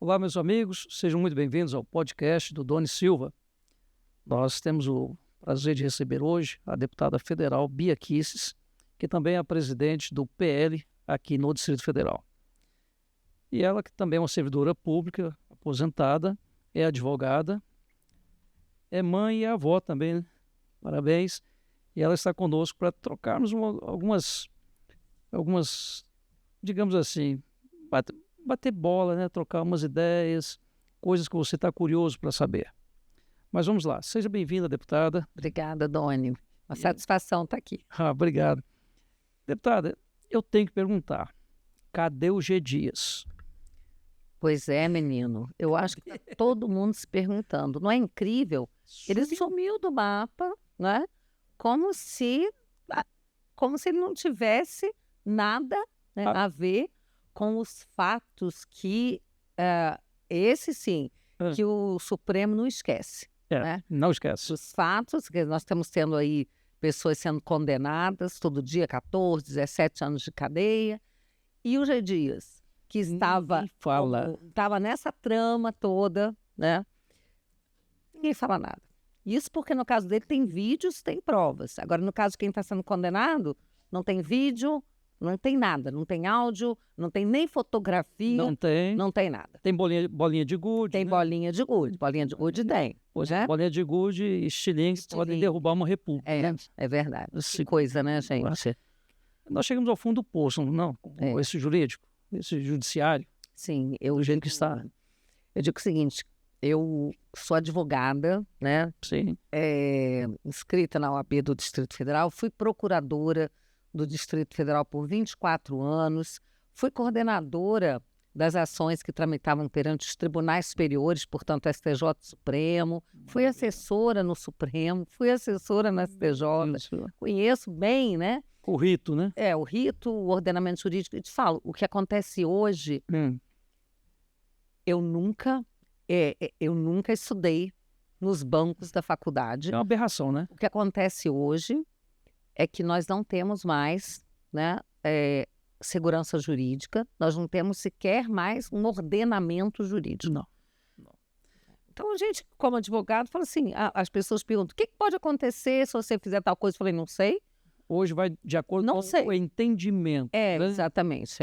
Olá, meus amigos, sejam muito bem-vindos ao podcast do Doni Silva. Nós temos o prazer de receber hoje a deputada federal Bia Kicis, que também é a presidente do PL aqui no Distrito Federal. E ela, que também é uma servidora pública, aposentada, é advogada, é mãe e avó também, né? Parabéns. E ela está conosco para trocarmos algumas, digamos assim, bater bola, né? Trocar umas ideias, coisas que você está curioso para saber. Mas vamos lá. Seja bem-vinda, deputada. Obrigada, Doni. Uma satisfação estar aqui. Obrigado. Deputada, eu tenho que perguntar, cadê o G. Dias? Pois é, menino. Eu acho que está todo mundo se perguntando. Não é incrível? Ele sumiu do mapa, né? Como se ele não tivesse nada, né, a ver com os fatos que, esse sim, que o Supremo não esquece. Né? Não esquece. Os fatos, que nós estamos tendo aí pessoas sendo condenadas todo dia, 14, 17 anos de cadeia. E o G. Dias, que estava nessa trama toda, né? Ninguém fala nada. Isso porque no caso dele tem vídeos, tem provas. Agora, no caso de quem está sendo condenado, não tem vídeo, não tem nada. Não tem áudio, não tem nem fotografia. Não tem nada. Tem bolinha de gude. Tem, né? Bolinha de gude. Bolinha de gude tem. Né? Bolinha de gude e estilingue podem derrubar uma república. É verdade. Que coisa, né, gente? Nós chegamos ao fundo do poço, não? Esse jurídico, esse judiciário. Sim, do jeito que está. Eu digo o seguinte, eu sou advogada, né? Sim. Inscrita na OAB do Distrito Federal, fui procuradora do Distrito Federal por 24 anos, fui coordenadora das ações que tramitavam perante os tribunais superiores, portanto, STJ Supremo, fui assessora no Supremo, fui assessora na STJ, conheço bem, né? O rito, né? O rito, o ordenamento jurídico. Eu te falo, o que acontece hoje, eu nunca estudei nos bancos da faculdade. É uma aberração, né? O que acontece hoje é que nós não temos mais, né, segurança jurídica, nós não temos sequer mais um ordenamento jurídico. Não. Então, a gente, como advogado, fala assim, as pessoas perguntam, o que pode acontecer se você fizer tal coisa? Eu falei, não sei. Hoje vai de acordo com o entendimento. Né? Exatamente.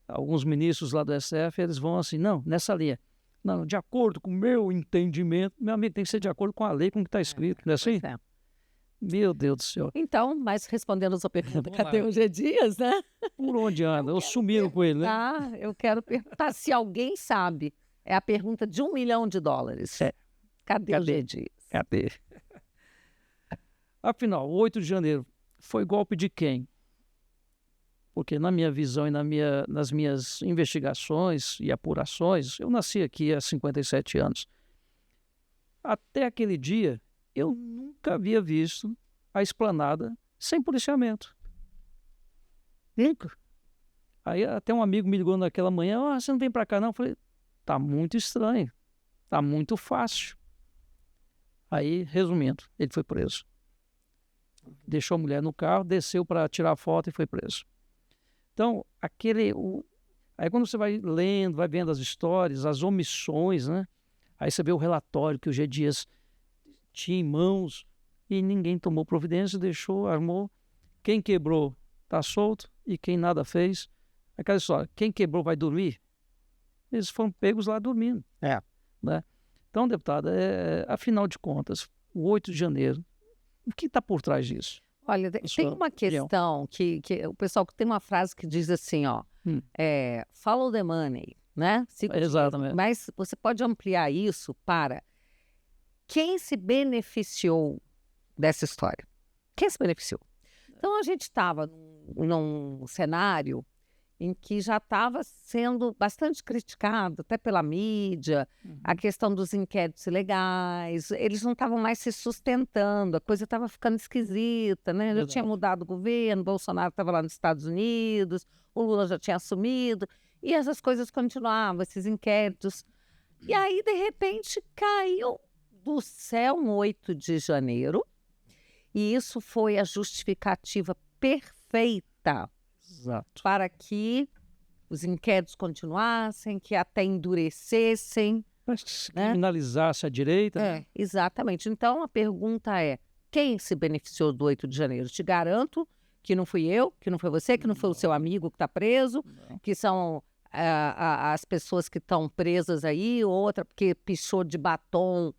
Alguns ministros lá do STF, eles vão assim, não, nessa linha. Não, de acordo com o meu entendimento, meu amigo, tem que ser de acordo com a lei, com o que está escrito, não é assim? Meu Deus do céu. Então, mas respondendo a sua pergunta, cadê o G. Dias, né? Por onde anda? Ou sumiram com ele, né? Eu quero perguntar se alguém sabe. É a pergunta de $1 milhão. Cadê o G. Dias? Cadê? Afinal, 8 de janeiro foi golpe de quem? Porque na minha visão e nas minhas investigações e apurações, eu nasci aqui há 57 anos. Até aquele dia, eu nunca havia visto a esplanada sem policiamento. Aí até um amigo me ligou naquela manhã, você não vem para cá não? Eu falei, tá muito estranho, tá muito fácil. Aí, resumindo, ele foi preso. Deixou a mulher no carro, desceu para tirar foto e foi preso. Então, aí quando você vai lendo, vai vendo as histórias, as omissões, né? Aí você vê o relatório que o G. Dias tinha em mãos e ninguém tomou providência, deixou, armou. Quem quebrou está solto e quem nada fez. Aquela história, quem quebrou vai dormir? Eles foram pegos lá dormindo. Né? Então, deputada, afinal de contas, o 8 de janeiro, o que está por trás disso? Olha, tem uma questão que o pessoal tem uma frase que diz assim, follow the money, né? Exatamente. Mas você pode ampliar isso para quem se beneficiou dessa história. Quem se beneficiou? Então, a gente estava num cenário em que já estava sendo bastante criticado, até pela mídia, a questão dos inquéritos ilegais, eles não estavam mais se sustentando, a coisa estava ficando esquisita, né? Já tinha mudado o governo, Bolsonaro estava lá nos Estados Unidos, o Lula já tinha assumido, e essas coisas continuavam, esses inquéritos. E aí, de repente, caiu do céu um 8 de janeiro, e isso foi a justificativa perfeita Exato. para que os inquéritos continuassem, que até endurecessem. Mas né? criminalizasse a direita. né? Exatamente. Então, a pergunta é, quem se beneficiou do 8 de janeiro? Te garanto que não fui eu, que não foi você, que não foi o seu amigo que está preso, Não. que são as pessoas que estão presas aí, outra porque pichou de batom.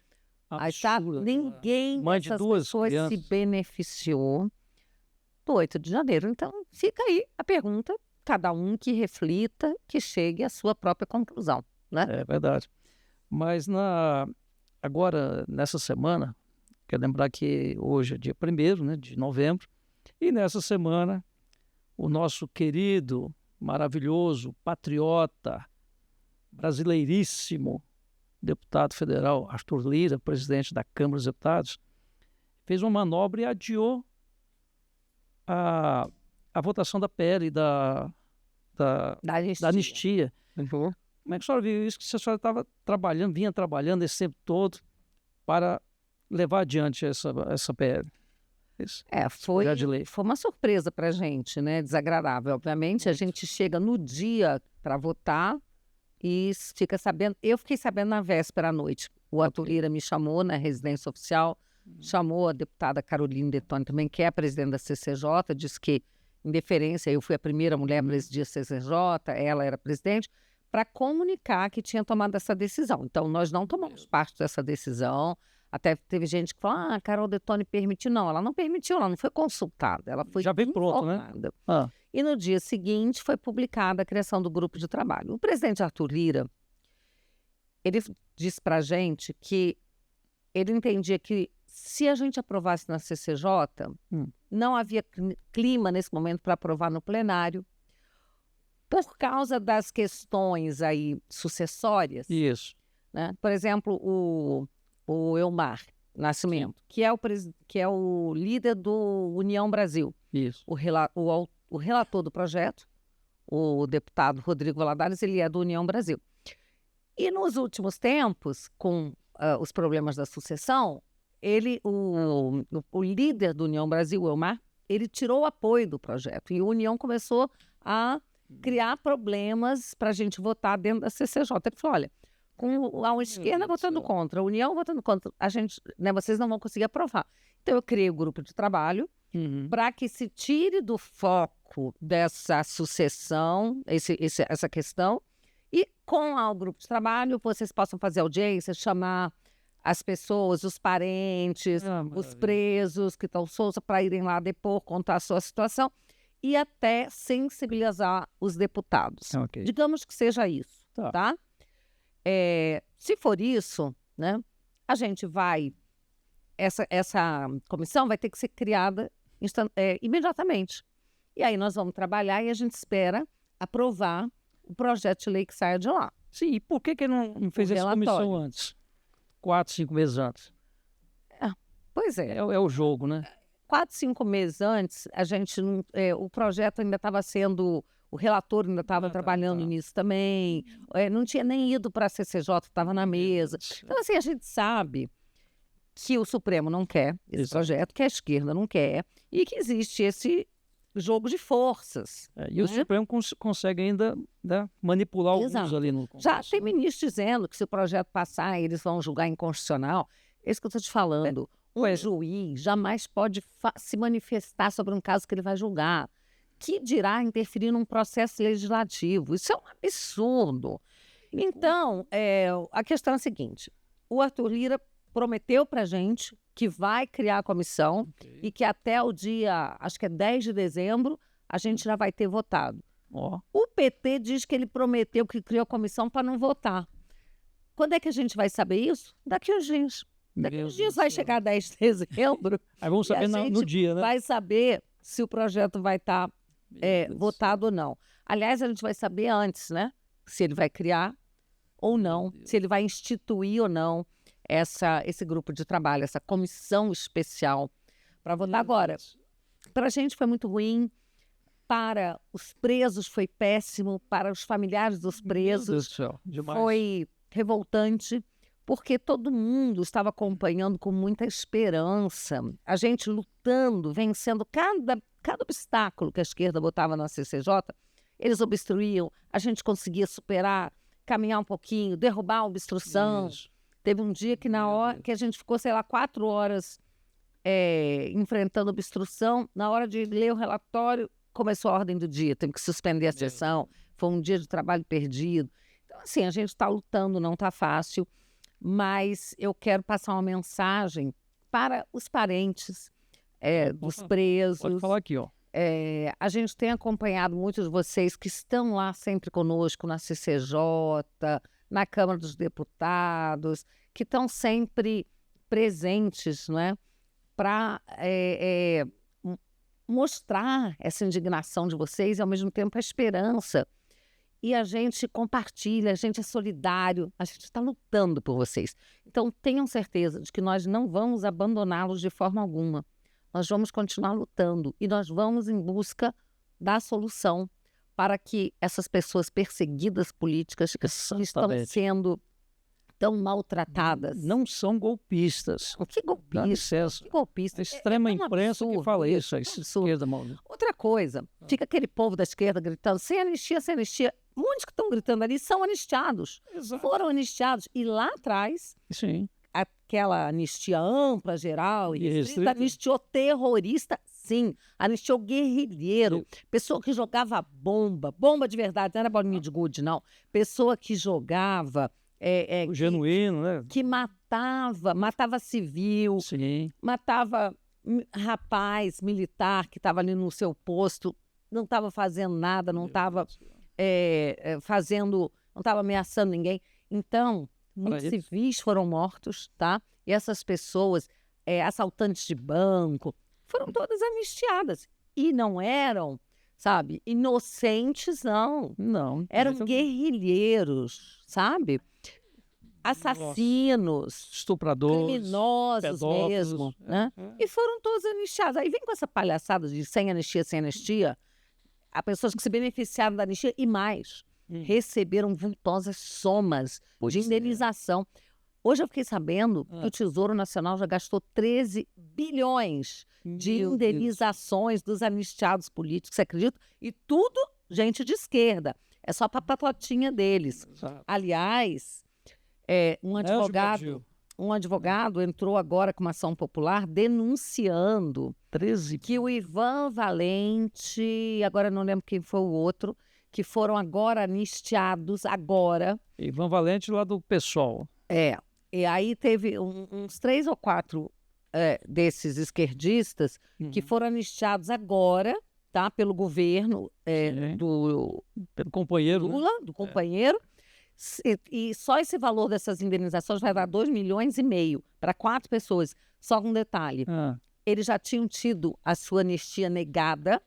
Aí, sabe? Absurdo. Ninguém Mãe de dessas duas pessoas se crianças. beneficiou do 8 de janeiro. Então, fica aí a pergunta, cada um que reflita, que chegue à sua própria conclusão. Né? É verdade. Mas agora, nessa semana, quero lembrar que hoje é dia 1º, né, de novembro, e nessa semana, o nosso querido, maravilhoso, patriota, brasileiríssimo, deputado federal Arthur Lira, presidente da Câmara dos Deputados, fez uma manobra e adiou a votação da PL da anistia. Uhum. Como é que a senhora viu isso? Que a senhora estava trabalhando, vinha trabalhando esse tempo todo para levar adiante essa PL. Isso. Foi Projeto de lei. uma surpresa para a gente, né? Desagradável. Obviamente, a gente chega no dia para votar e fica sabendo. Eu fiquei sabendo na véspera à noite. O Arthur Lira me chamou na residência oficial, chamou a deputada Carolina Detoni também, que é a presidente da CCJ, disse que, em deferência, eu fui a primeira mulher a presidir a CCJ, ela era presidente, para comunicar que tinha tomado essa decisão. Então, nós não tomamos parte dessa decisão. Até teve gente que falou, a Carol Detoni permitiu. Não, ela não permitiu, ela não foi consultada, ela foi Já veio pronto, né? informada. Ah, E no dia seguinte foi publicada a criação do grupo de trabalho. O presidente Arthur Lira, ele disse para a gente que ele entendia que se a gente aprovasse na CCJ, não havia clima nesse momento para aprovar no plenário, por causa das questões aí sucessórias. isso. Né? Por exemplo, o Elmar Nascimento, que é o líder do União Brasil, Isso. o relator do projeto, o deputado Rodrigo Valadares, ele é do União Brasil. E nos últimos tempos, com os problemas da sucessão, o líder do União Brasil, o Elmar, ele tirou o apoio do projeto e a União começou a criar problemas para a gente votar dentro da CCJ. Ele falou, olha, com a esquerda votando contra, a União votando contra, a gente, né, vocês não vão conseguir aprovar. Então, eu criei o grupo de trabalho para que se tire do foco dessa sucessão, essa questão, e com o grupo de trabalho vocês possam fazer audiência, chamar as pessoas, os parentes, os presos que estão soltos para irem lá depor, contar a sua situação e até sensibilizar os deputados. Okay. Digamos que seja isso, tá? Se for isso, né, a gente essa comissão vai ter que ser criada imediatamente. E aí nós vamos trabalhar e a gente espera aprovar o projeto de lei que saia de lá. Sim, e por que ele não fez essa comissão antes? 4, 5 meses antes? Pois é. É o jogo, né? 4, 5 meses antes, a gente o projeto ainda estava sendo... O relator ainda estava trabalhando nisso também. Não tinha nem ido para a CCJ, estava na mesa. Então, assim, a gente sabe que o Supremo não quer esse projeto, que a esquerda não quer, e que existe esse jogo de forças. E o Supremo consegue ainda manipular alguns ali no Congresso. Já tem ministro dizendo que se o projeto passar, eles vão julgar inconstitucional. É isso que eu estou te falando. Um juiz jamais pode se manifestar sobre um caso que ele vai julgar. Que dirá interferir num processo legislativo? Isso é um absurdo. Então, a questão é a seguinte. O Arthur Lira prometeu para a gente que vai criar a comissão e que até o dia, acho que é 10 de dezembro, a gente já vai ter votado. O PT diz que ele prometeu que criou a comissão para não votar. Quando é que a gente vai saber isso? Daqui uns dias. Daqui uns dias vai chegar 10 de dezembro. Aí vamos saber no dia, né? Vai saber se o projeto vai estar votado ou não. Aliás, a gente vai saber antes, né? Se ele vai criar ou não, se ele vai instituir ou não esse grupo de trabalho, essa comissão especial para votar. Agora, para a gente foi muito ruim, para os presos foi péssimo, para os familiares dos presos foi revoltante, porque todo mundo estava acompanhando com muita esperança, a gente lutando, vencendo cada obstáculo que a esquerda botava na CCJ, eles obstruíam, a gente conseguia superar, caminhar um pouquinho, derrubar a obstrução. Isso. Teve um dia que na hora que a gente ficou, sei lá, 4 horas enfrentando obstrução, na hora de ler o relatório, começou a ordem do dia, teve que suspender a sessão, foi um dia de trabalho perdido. Então, assim, a gente está lutando, não está fácil, mas eu quero passar uma mensagem para os parentes dos presos. Pode falar aqui, ó. A gente tem acompanhado muitos de vocês que estão lá sempre conosco na CCJ, na Câmara dos Deputados, que estão sempre presentes, não é? Para mostrar essa indignação de vocês e, ao mesmo tempo, a esperança. E a gente compartilha, a gente é solidário, a gente está lutando por vocês. Então, tenham certeza de que nós não vamos abandoná-los de forma alguma. Nós vamos continuar lutando e nós vamos em busca da solução para que essas pessoas perseguidas políticas que estão sendo tão maltratadas. Não são golpistas. Que golpista? Que golpista? A extrema imprensa que fala isso, a esquerda. Outra coisa, fica aquele povo da esquerda gritando, sem anistia, sem anistia. Muitos que estão gritando ali são anistiados. Exato. Foram anistiados. E lá atrás, sim, aquela anistia ampla, geral, e restrita, anistiou terrorista, sim. Anistiou guerrilheiro. Pessoa que jogava bomba de verdade, não era bolinha de gude, não. Pessoa que jogava... genuíno, né? Que matava civil, sim, matava rapaz militar que estava ali no seu posto, não estava fazendo nada, não estava não estava ameaçando ninguém. Então, muitos civis foram mortos, tá? E essas pessoas, assaltantes de banco, foram todas anistiadas. E não eram, sabe, inocentes, não. Não. Eram guerrilheiros, sabe? Assassinos, estupradores, criminosos pedófilos, mesmo, né? E foram todos anistiados. Aí vem com essa palhaçada de sem anistia, há pessoas que se beneficiaram da anistia e mais, receberam vultosas somas de indenização. Hoje eu fiquei sabendo que o Tesouro Nacional já gastou 13 bilhões de indenizações dos anistiados políticos, você acredita? E tudo gente de esquerda. É só para a patotinha deles. Exato. Aliás... um advogado entrou agora com uma ação popular denunciando 13 que o Ivan Valente, agora não lembro quem foi o outro, que foram agora anistiados, agora. Ivan Valente lá do PSOL. E aí teve uns 3 ou 4 desses esquerdistas que foram anistiados agora, tá? Pelo governo pelo companheiro, Lula, né? do companheiro. E só esse valor dessas indenizações vai dar 2,5 milhões para 4 pessoas. Só um detalhe, eles já tinham tido a sua anistia negada,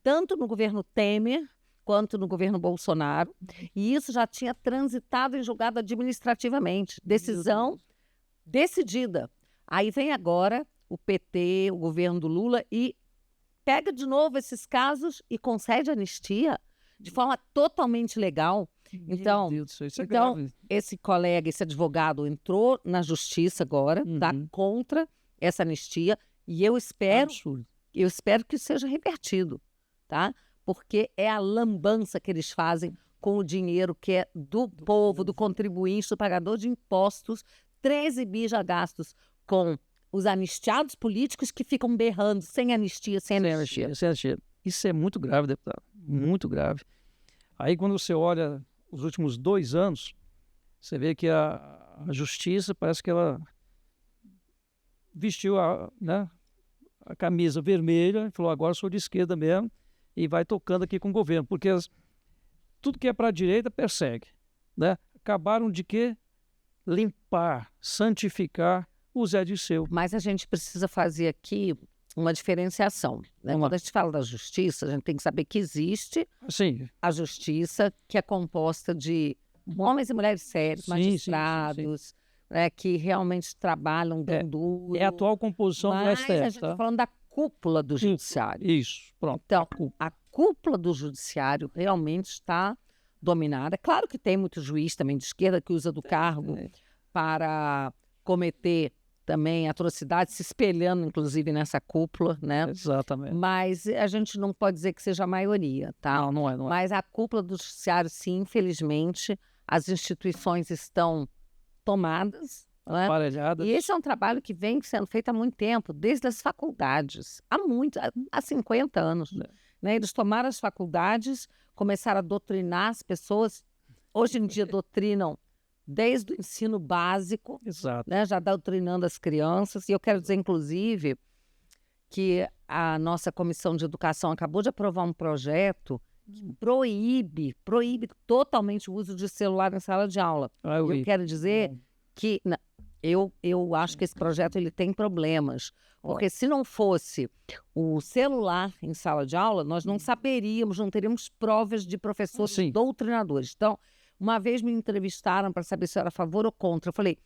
tanto no governo Temer quanto no governo Bolsonaro, e isso já tinha transitado em julgado administrativamente. Decisão decidida. Aí vem agora o PT, o governo do Lula, e pega de novo esses casos e concede anistia de forma totalmente legal. Então, esse colega, esse advogado entrou na justiça agora, tá, contra essa anistia, e eu espero que seja revertido, tá? Porque é a lambança que eles fazem com o dinheiro que é do povo, do contribuinte, do pagador de impostos. 13 bi já gastos com os anistiados políticos que ficam berrando sem anistia, sem anistia. Isso é muito grave, deputado, muito grave. Aí quando você olha os últimos 2 anos, você vê que a justiça parece que ela vestiu a camisa vermelha e falou, agora sou de esquerda mesmo, e vai tocando aqui com o governo, porque tudo que é para a direita persegue, né? Acabaram de quê? Limpar, santificar o Zé Dirceu. Mas a gente precisa fazer aqui uma diferenciação, né? Quando a gente fala da justiça, a gente tem que saber que existe a justiça, que é composta de homens e mulheres sérios, magistrados, né, que realmente trabalham duro. É a atual composição do STF. Mas a gente está falando da cúpula do judiciário. Isso, pronto. Então, a cúpula do judiciário realmente está dominada. Claro que tem muito juiz também de esquerda que usa do cargo para cometer também atrocidades, se espelhando, inclusive, nessa cúpula, né? Exatamente. Mas a gente não pode dizer que seja a maioria, tá? Não, não é, não é. Mas a cúpula do judiciário, sim, infelizmente, as instituições estão tomadas, né? Aparelhadas. E esse é um trabalho que vem sendo feito há muito tempo, desde as faculdades, há 50 anos. Né? Eles tomaram as faculdades, começaram a doutrinar as pessoas. Hoje em dia doutrinam desde o ensino básico, Exato. né? Já doutrinando as crianças. E eu quero dizer, inclusive, que a nossa Comissão de Educação acabou de aprovar um projeto que proíbe totalmente o uso de celular em sala de aula. Eu quero dizer que eu acho que esse projeto ele tem problemas, porque se não fosse o celular em sala de aula, nós não saberíamos, não teríamos provas de professores doutrinadores. Então, uma vez me entrevistaram para saber se eu era a favor ou contra. Eu falei,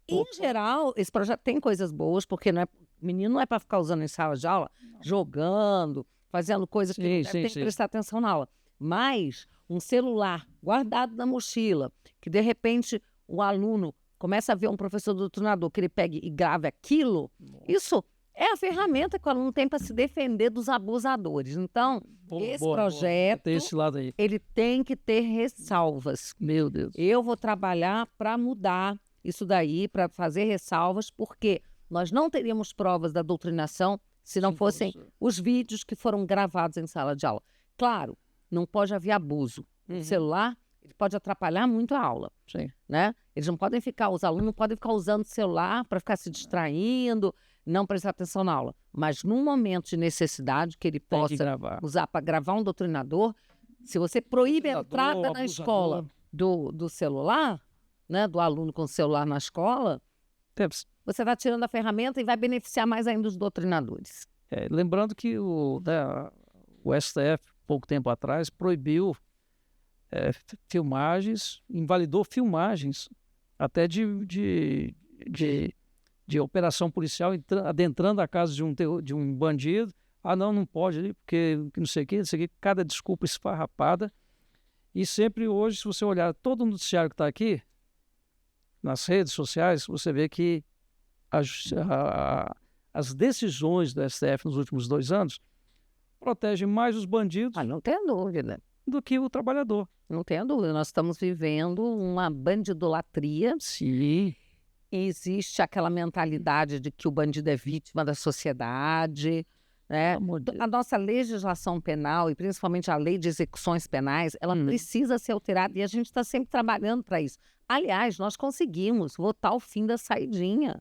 em geral, esse projeto tem coisas boas, porque menino não é para ficar usando em sala de aula, jogando, fazendo coisas que não tem que prestar atenção na aula. Mas um celular guardado na mochila, que de repente o aluno começa a ver um professor doutrinador que ele pegue e grave aquilo, isso é a ferramenta que o aluno tem para se defender dos abusadores. Então, esse projeto, esse lado aí. ele tem que ter ressalvas. Meu Deus. Eu vou trabalhar para mudar isso daí, para fazer ressalvas, porque nós não teríamos provas da doutrinação se não fossem os vídeos que foram gravados em sala de aula. Claro, não pode haver abuso. O celular ele pode atrapalhar muito a aula. Né? Eles não podem ficar, os alunos não podem ficar usando o celular para ficar se distraindo, não prestar atenção na aula. Mas num momento de necessidade que ele possa usar para gravar um doutrinador, se você proíbe a entrada na escola do celular, né, do aluno com o celular na escola, você está tirando a ferramenta e vai beneficiar mais ainda os doutrinadores. Lembrando que o STF, pouco tempo atrás, proibiu filmagens, invalidou filmagens até de operação policial adentrando a casa de um bandido. Não pode ali, porque não sei o que, cada desculpa esfarrapada. E sempre hoje, se você olhar todo o noticiário que está aqui, nas redes sociais, você vê que as decisões do STF nos últimos 2 anos protegem mais os bandidos não tenho dúvida. do que o trabalhador. Não tenho dúvida. Nós estamos vivendo uma bandidolatria. Sim. Existe aquela mentalidade de que o bandido é vítima da sociedade. Né? A nossa legislação penal, e principalmente a lei de execuções penais, ela precisa ser alterada e a gente está sempre trabalhando para isso. Aliás, nós conseguimos votar o fim da saidinha.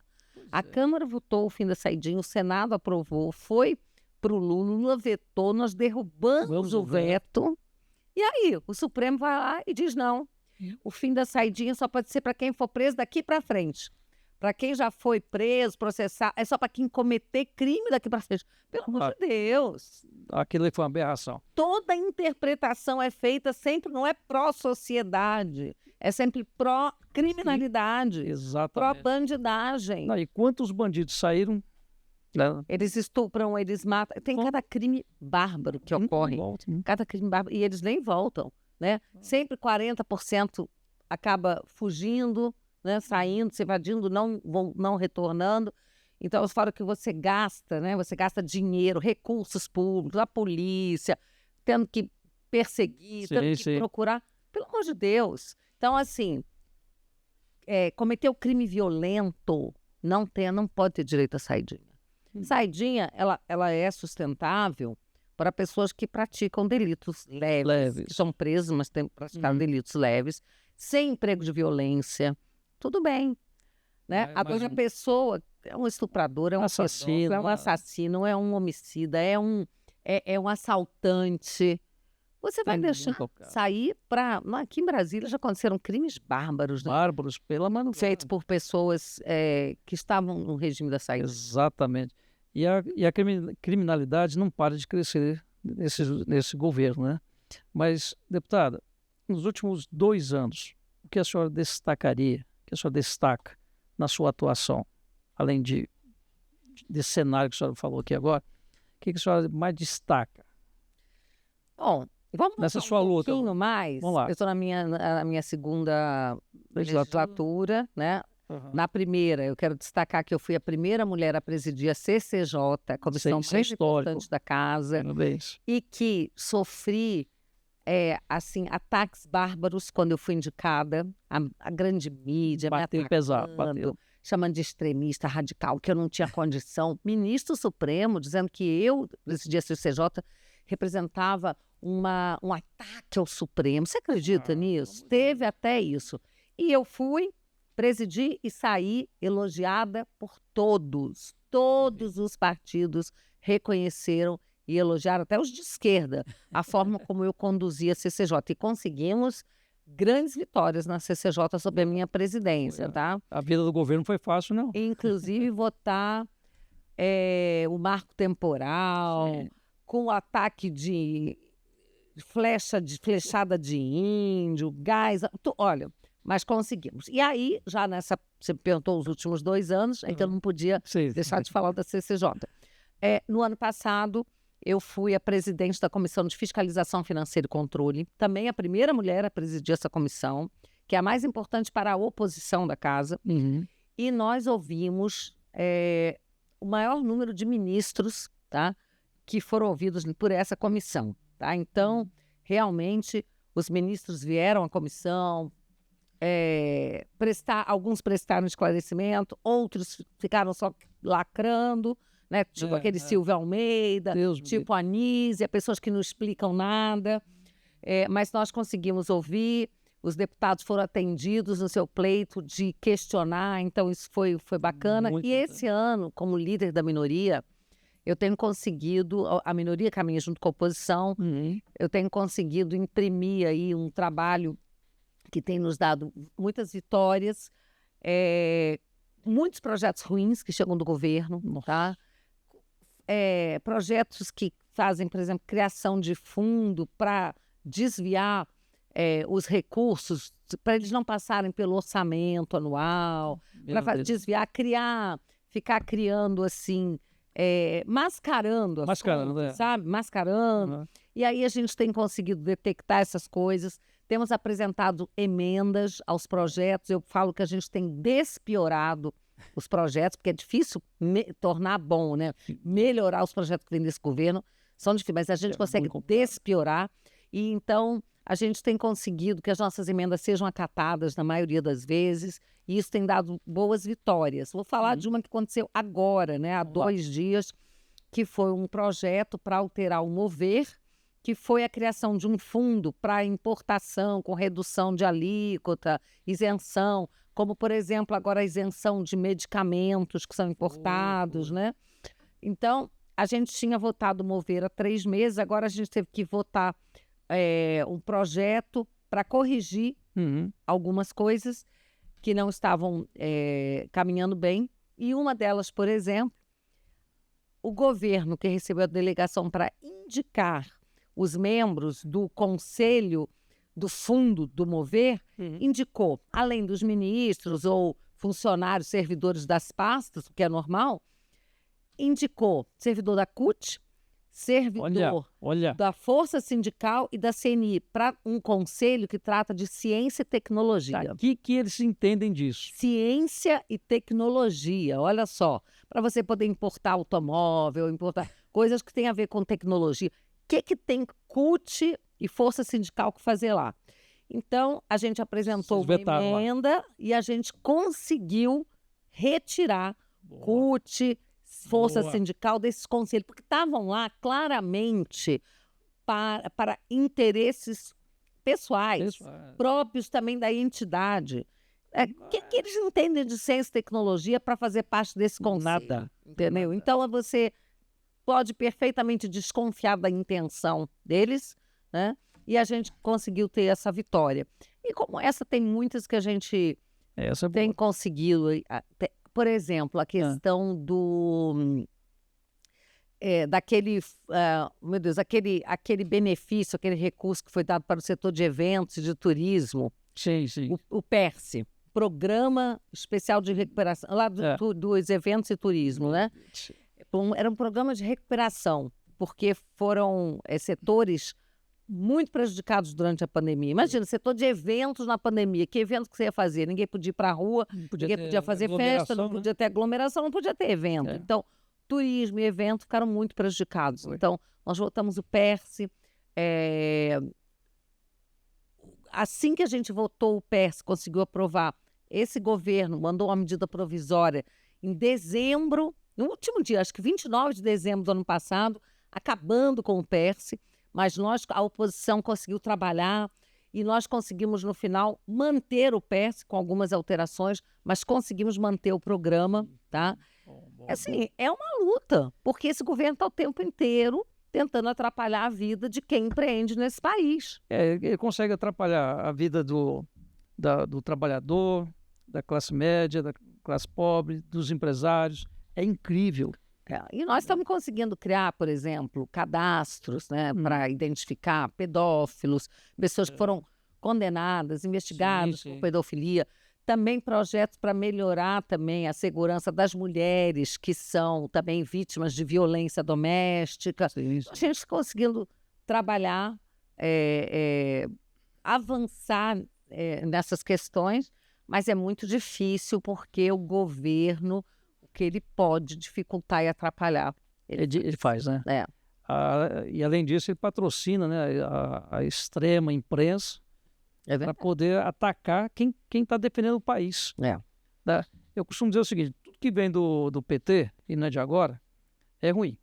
A Câmara votou o fim da saidinha, o Senado aprovou, foi para o Lula vetou, nós derrubamos o veto. E aí, o Supremo vai lá e diz não. O fim da saidinha só pode ser para quem for preso daqui para frente. Para quem já foi preso, processado, é só para quem cometer crime daqui para frente. Pelo amor de Deus. Aquilo foi uma aberração. Toda interpretação é feita sempre, não é pró-sociedade, é sempre pró-criminalidade, pró-bandidagem. E quantos bandidos saíram? Eles estupram, eles matam. Tem cada crime bárbaro que ocorre. Cada crime bárbaro. E eles nem voltam. Né? Sempre 40% acaba fugindo, né? Saindo, se evadindo, não retornando. Então, fora que você gasta, né? Você gasta dinheiro, recursos públicos, a polícia, tendo que perseguir, tendo que procurar. Pelo amor de Deus. Então, assim, cometer o crime violento não pode ter direito a saidinha. Saidinha, ela é sustentável para pessoas que praticam delitos leves. Que são presos, mas praticaram delitos leves, sem emprego de violência. Tudo bem. Né? Agora, a pessoa é um estuprador, é um assassino, é um homicida, é um assaltante. Você vai deixar sair para... Aqui em Brasília já aconteceram crimes bárbaros. Né? Bárbaros, pela mano. Feitos por pessoas que estavam no regime da saída. Exatamente. E a criminalidade não para de crescer nesse governo, né? Mas, deputada, nos últimos 2 anos, o que a senhora destacaria, o que a senhora destaca na sua atuação, além desse cenário que a senhora falou aqui agora, o que a senhora mais destaca? Bom, vamos nessa sua luta. pouquinho mais. Vamos lá. Eu estou na minha segunda legislatura, né? Na primeira, eu quero destacar que eu fui a primeira mulher a presidir a CCJ, a comissão Isso é mais histórico. importante da casa, Parabéns. e que sofri assim, ataques bárbaros quando eu fui indicada. A grande mídia Bateu me pesado, atacando, bateu. chamando de extremista, radical, que eu não tinha condição. Ministro Supremo dizendo que eu presidia a CCJ representava um ataque ao Supremo. Você acredita nisso? Teve até isso. E eu fui, presidi e saí elogiada por todos. Todos os partidos reconheceram e elogiaram, até os de esquerda, a forma como eu conduzia a CCJ. E conseguimos grandes vitórias na CCJ sob a minha presidência, tá? A vida do governo foi fácil, não? Inclusive votar o marco temporal, Sim. com o ataque de flechada de índio, gás, olha, mas conseguimos. E aí, já você me perguntou os últimos 2 anos, então eu não podia deixar de falar da CCJ. No ano passado, eu fui a presidente da Comissão de Fiscalização Financeira e Controle, também a primeira mulher a presidir essa comissão, que é a mais importante para a oposição da casa, e nós ouvimos o maior número de ministros, tá, que foram ouvidos por essa comissão. Tá? Então, realmente, os ministros vieram à comissão, alguns prestaram esclarecimento, outros ficaram só lacrando, né? Tipo aquele Silvio Almeida, tipo Anísia, pessoas que não explicam nada. Mas nós conseguimos ouvir, os deputados foram atendidos no seu pleito de questionar, então isso foi bacana. Muito e esse ano, como líder da minoria, eu tenho conseguido, a minoria caminha junto com a oposição, eu tenho conseguido imprimir aí um trabalho que tem nos dado muitas vitórias, muitos projetos ruins que chegam do governo, tá? Projetos que fazem, por exemplo, criação de fundo para desviar os recursos, para eles não passarem pelo orçamento anual, para desviar, ficar criando assim, mascarando as contas, sabe? Mascarando. E aí a gente tem conseguido detectar essas coisas, temos apresentado emendas aos projetos, eu falo que a gente tem despiorado os projetos, porque é difícil tornar bom, né? Melhorar os projetos que vêm desse governo, são difíceis, mas a gente consegue despiorar, e então a gente tem conseguido que as nossas emendas sejam acatadas na maioria das vezes, e isso tem dado boas vitórias. Vou falar de uma que aconteceu agora, né? Há 2 dias, que foi um projeto para alterar o Mover, que foi a criação de um fundo para importação com redução de alíquota, isenção, como, por exemplo, agora a isenção de medicamentos que são importados, né? Então, a gente tinha votado Mover há 3 meses, agora a gente teve que votar um projeto para corrigir algumas coisas que não estavam caminhando bem. E uma delas, por exemplo, o governo que recebeu a delegação para indicar os membros do conselho do fundo do Mover, indicou, além dos ministros ou funcionários, servidores das pastas, o que é normal, indicou servidor da CUT, servidor da Força Sindical e da CNI, para um conselho que trata de ciência e tecnologia. Tá, que eles entendem disso? Ciência e tecnologia, olha só, para você poder importar automóvel, importar coisas que têm a ver com tecnologia. O que tem CUT e Força Sindical que fazer lá? Então, a gente apresentou uma emenda e a gente conseguiu retirar CUT, Força Sindical desses conselhos, porque estavam lá claramente para interesses pessoais, próprios também da entidade. O que eles entendem de ciência e tecnologia para fazer parte desse conselho? Nada. Entendeu? Nada. Então, você pode perfeitamente desconfiar da intenção deles, né? E a gente conseguiu ter essa vitória. E como essa, tem muitas que a gente tem conseguido. Por exemplo, a questão aquele benefício, aquele recurso que foi dado para o setor de eventos e de turismo. Sim, sim. O PERSE, Programa Especial de Recuperação, lá dos eventos e turismo, né? Era um programa de recuperação, porque foram setores muito prejudicados durante a pandemia. Imagina, setor de eventos na pandemia. Que evento que você ia fazer? Ninguém podia ir para a rua, ninguém podia fazer festa, não podia ter aglomeração, não podia ter evento. Então, turismo e evento ficaram muito prejudicados. Então, nós votamos o PERSE. Assim que a gente votou o PERSE, conseguiu aprovar, esse governo mandou uma medida provisória em dezembro, no último dia, acho que 29 de dezembro do ano passado, acabando com o PERSE, mas a oposição conseguiu trabalhar e nós conseguimos, no final, manter o PERSE com algumas alterações, mas conseguimos manter o programa, tá? Assim, é uma luta, porque esse governo está o tempo inteiro tentando atrapalhar a vida de quem empreende nesse país. Ele consegue atrapalhar a vida do trabalhador, da classe média, da classe pobre, dos empresários. É incrível. E nós estamos conseguindo criar, por exemplo, cadastros, né, para identificar pedófilos, pessoas que foram condenadas, investigadas por pedofilia. Também projetos para melhorar também a segurança das mulheres que são também vítimas de violência doméstica. A gente está conseguindo trabalhar, avançar nessas questões, mas é muito difícil porque o governo, o que ele pode dificultar e atrapalhar. Ele faz, né? E além disso, ele patrocina, né, a extrema imprensa, para poder atacar quem está defendendo o país. Eu costumo dizer o seguinte: tudo que vem do PT, e não é de agora, é ruim.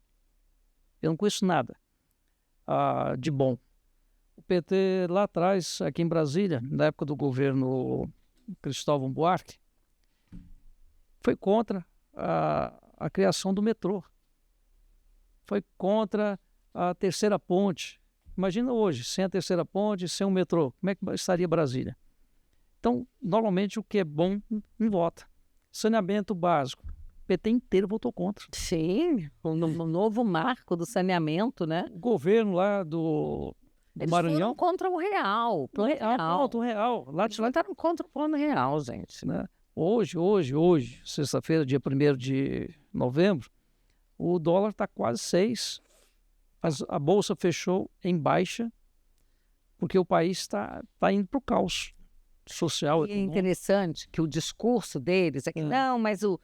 Eu não conheço nada de bom. O PT lá atrás, aqui em Brasília, na época do governo Cristóvão Buarque, foi contra a criação do metrô. Foi contra a terceira ponte. Imagina hoje, sem a terceira ponte, sem o metrô, como é que estaria Brasília? Então, normalmente o que é bom não vota. Saneamento básico, o PT inteiro votou contra. Sim, no novo marco do saneamento, né? O governo lá do Maranhão... Eles foram contra o real. O real. Eles votaram contra o plano real, gente. Né? Hoje, sexta-feira, dia 1º de novembro, o dólar está quase 6. A bolsa fechou em baixa, porque o país está indo para o caos social. E é interessante que o discurso deles é que não, mas o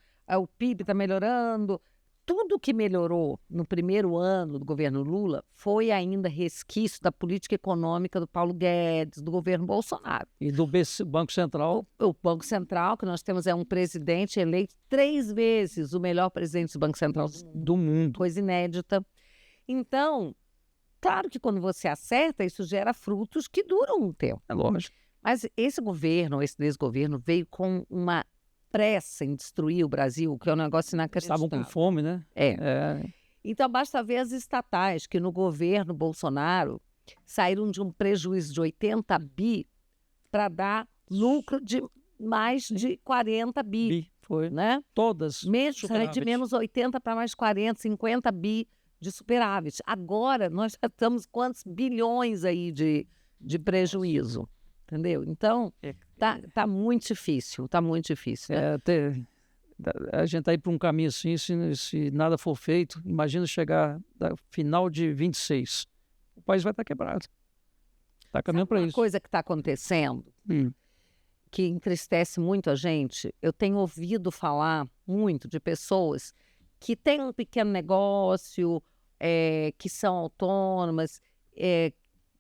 PIB está melhorando. Tudo que melhorou no primeiro ano do governo Lula foi ainda resquício da política econômica do Paulo Guedes, do governo Bolsonaro. E do Banco Central. O Banco Central, que nós temos, é um presidente eleito 3 vezes o melhor presidente do Banco Central do mundo. Coisa inédita. Então, claro que quando você acerta, isso gera frutos que duram um tempo. É lógico. Mas esse desgoverno, veio com uma pressa em destruir o Brasil, que é um negócio inacreditável. Estavam com fome, né? Então, basta ver as estatais, que no governo Bolsonaro saíram de um prejuízo de 80 bi para dar lucro de mais de 40 bi. Foi. Né? Todas. De menos 80 para mais 40, 50 bi de superávit. Agora, nós já estamos quantos bilhões aí de prejuízo, entendeu? Então, tá muito difícil, Né? A gente está aí para um caminho assim, se nada for feito, imagina chegar no final de 26, o país vai estar quebrado. Está caminhando para isso. Uma coisa que está acontecendo, que entristece muito a gente, eu tenho ouvido falar muito de pessoas que têm um pequeno negócio, que são autônomas,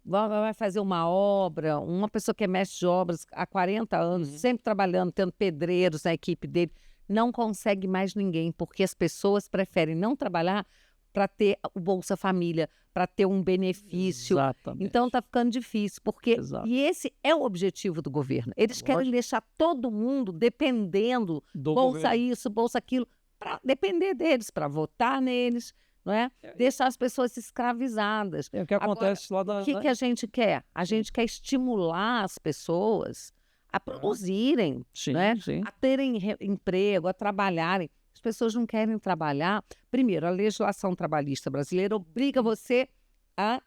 vai fazer uma obra, uma pessoa que é mestre de obras há 40 anos, sempre trabalhando, tendo pedreiros na equipe dele, não consegue mais ninguém, porque as pessoas preferem não trabalhar para ter o Bolsa Família, para ter um benefício. Exatamente. Então está ficando difícil, porque e esse é o objetivo do governo. Eles querem deixar todo mundo dependendo, Bolsa isso, Bolsa aquilo, para depender deles, para votar neles. Não é? Deixar as pessoas escravizadas. É o que acontece lá da... O que a gente quer? A gente quer estimular as pessoas a produzirem, né? A terem emprego, a trabalharem. As pessoas não querem trabalhar. Primeiro, a legislação trabalhista brasileira obriga você a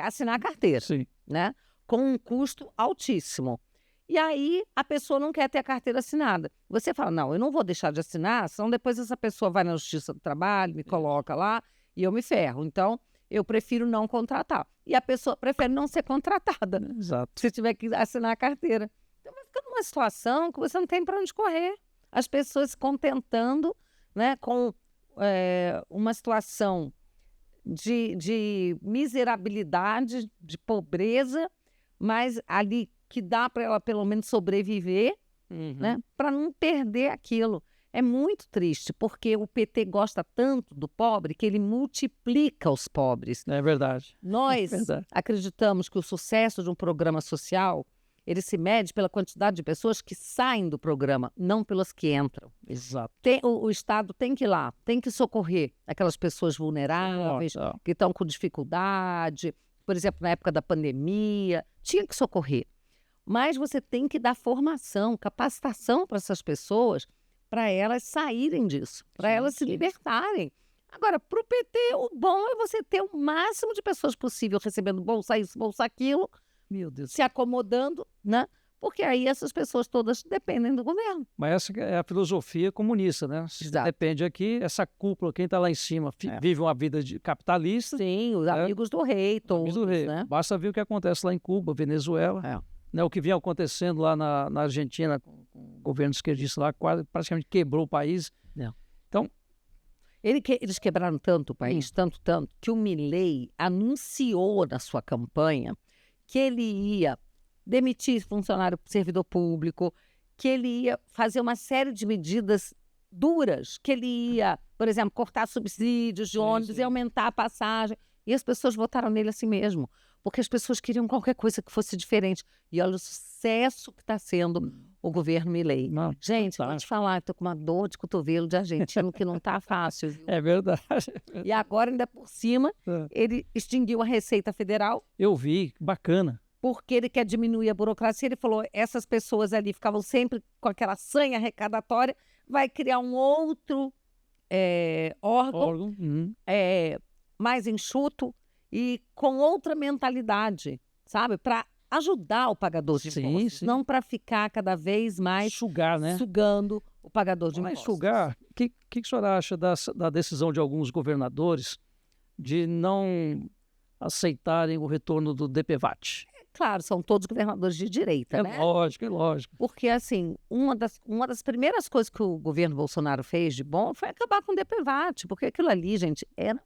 assinar a carteira, né? Com um custo altíssimo. E aí, a pessoa não quer ter a carteira assinada. Você fala, não, eu não vou deixar de assinar, senão depois essa pessoa vai na Justiça do Trabalho, me coloca lá e eu me ferro. Então, eu prefiro não contratar. E a pessoa prefere não ser contratada, Exato. se tiver que assinar a carteira. Então vai ficar numa situação que você não tem para onde correr. As pessoas se contentando, né, com uma situação de miserabilidade, de pobreza, mas ali que dá para ela pelo menos sobreviver, né, para não perder aquilo. É muito triste, porque o PT gosta tanto do pobre que ele multiplica os pobres. É verdade. Nós Verdade. acreditamos que o sucesso de um programa social, ele se mede pela quantidade de pessoas que saem do programa, não pelas que entram. Exato. O Estado tem que ir lá, tem que socorrer aquelas pessoas vulneráveis, Nossa. que estão com dificuldade, por exemplo, na época da pandemia, tinha que socorrer. Mas você tem que dar formação, capacitação para essas pessoas, para elas saírem disso, para Sim, elas se sim. libertarem. Agora, para o PT, o bom é você ter o máximo de pessoas possível recebendo bolsa isso, bolsa aquilo, Meu Deus. se acomodando, né? Porque aí essas pessoas todas dependem do governo. Mas essa que é a filosofia comunista, né? Se Exato. depende aqui, essa cúpula, quem está lá em cima, vive uma vida de capitalista, Sim, os amigos do rei, todos, do rei. né? Basta ver o que acontece lá em Cuba, Venezuela, né? O que vinha acontecendo lá na Argentina, com o governo esquerdista lá, quase praticamente quebrou o país. Então, Eles quebraram tanto o país, tanto, que o Milei anunciou na sua campanha que ele ia demitir funcionário servidor público, que ele ia fazer uma série de medidas duras, que ele ia, por exemplo, cortar subsídios de ônibus e aumentar a passagem. E as pessoas votaram nele assim mesmo, porque as pessoas queriam qualquer coisa que fosse diferente. E olha o sucesso que está sendo o governo Milei. Não, Gente, tá. vou te falar, estou com uma dor de cotovelo de argentino que não está fácil. Viu? é verdade. E agora, ainda por cima, ele extinguiu a Receita Federal, Eu vi, bacana. porque ele quer diminuir a burocracia. Ele falou, essas pessoas ali ficavam sempre com aquela sanha arrecadatória, vai criar um outro órgão mais enxuto e com outra mentalidade, sabe? Para ajudar o pagador de impostos, não para ficar cada vez mais Sugar, né? sugando o pagador de Mas impostos. sugar, o que o senhor acha da decisão de alguns governadores de não aceitarem o retorno do DPVAT? Claro, são todos governadores de direita, né? É lógico. Porque, assim, uma das primeiras coisas que o governo Bolsonaro fez de bom foi acabar com o DPVAT, porque aquilo ali, gente, era